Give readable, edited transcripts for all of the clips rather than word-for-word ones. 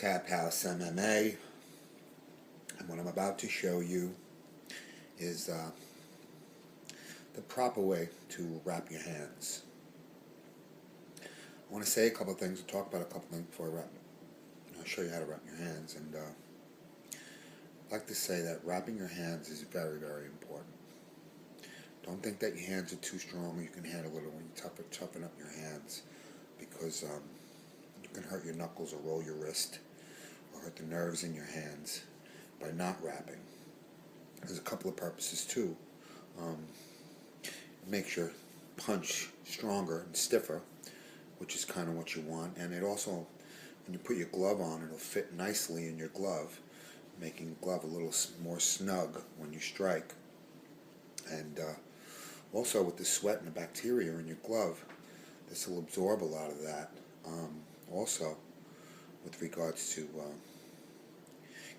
Taphouse Mma, and what I'm about to show you is the proper way to wrap your hands. I want to say a couple of things, talk about a couple of things before I wrap. I'll show you how to wrap your hands, and I'd like to say that wrapping your hands is very, very important. Don't think that your hands are too strong or you can handle it when you toughen up your hands, because you can hurt your knuckles or roll your wrist or hurt the nerves in your hands by not wrapping. There's a couple of purposes too. It makes your punch stronger and stiffer, which is kind of what you want, and it also, when you put your glove on, it'll fit nicely in your glove, making the glove a little more snug when you strike. And also with the sweat and the bacteria in your glove, this will absorb a lot of that. Also, with regards to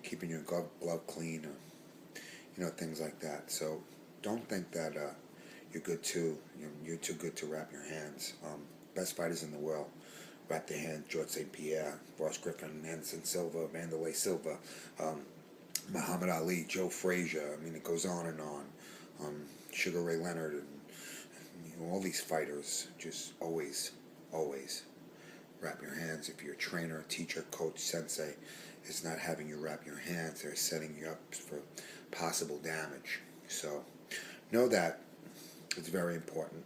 keeping your glove clean, or things like that. So don't think that you're too good to wrap your hands. Best fighters in the world wrap their hands: George St. Pierre, Ross Griffin, Anderson Silva, Wanderlei Silva, Muhammad Ali, Joe Frazier. I mean, it goes on and on. Sugar Ray Leonard, and all these fighters just always wrap your hands. If you're a trainer, teacher, coach, sensei is not having you wrap your hands, they're setting you up for possible damage. So know that it's very important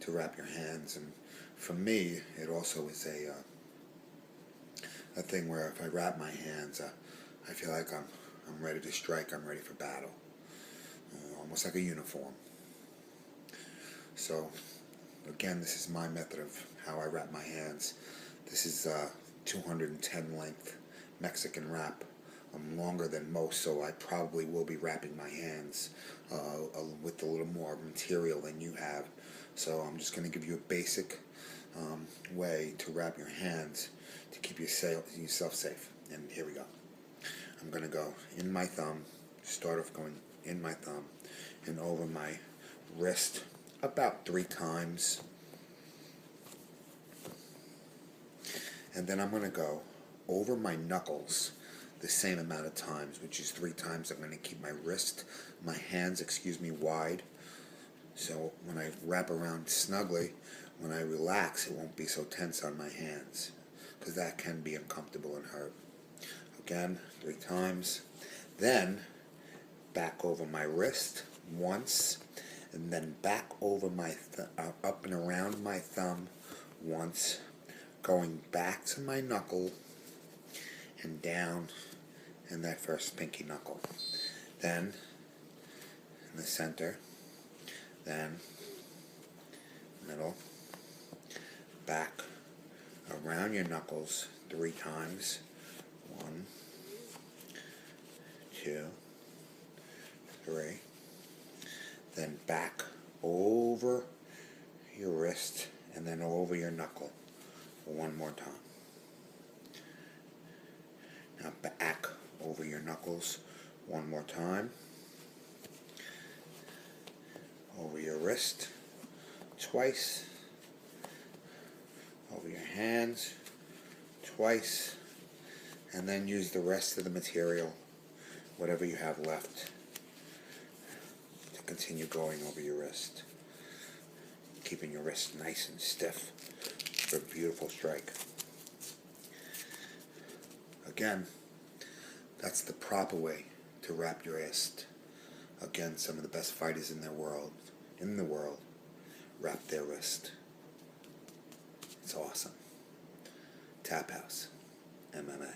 to wrap your hands. And for me, it also is a thing where if I wrap my hands, I feel like I'm ready to strike. I'm ready for battle, almost like a uniform. So again, this is my method of how I wrap my hands. This is 210 length Mexican wrap. I'm longer than most, so I probably will be wrapping my hands with a little more material than you have. So I'm just going to give you a basic way to wrap your hands to keep yourself safe. And here we go. I'm going to go in my thumb, start off going in my thumb and over my wrist about 3 times. And then I'm going to go over my knuckles the same amount of times, which is 3 times. I'm going to keep my hands, wide. So when I wrap around snugly, when I relax, it won't be so tense on my hands, because that can be uncomfortable and hurt. Again, 3 times. Then back over my wrist once, and then back over my up and around my thumb once, going back to my knuckle and down in that first pinky knuckle. Then in the center, then middle, back around your knuckles 3 times. 1, 2, 3. Then back over your wrist and then over your knuckle 1 more time. Now back over your knuckles 1 more time. Over your wrist twice. Over your hands twice. And then use the rest of the material, whatever you have left, to continue going over your wrist, keeping your wrist nice and stiff for a beautiful strike. Again, that's the proper way to wrap your wrist. Again, some of the best fighters in the world wrap their wrist. It's awesome. Taphouse Mma.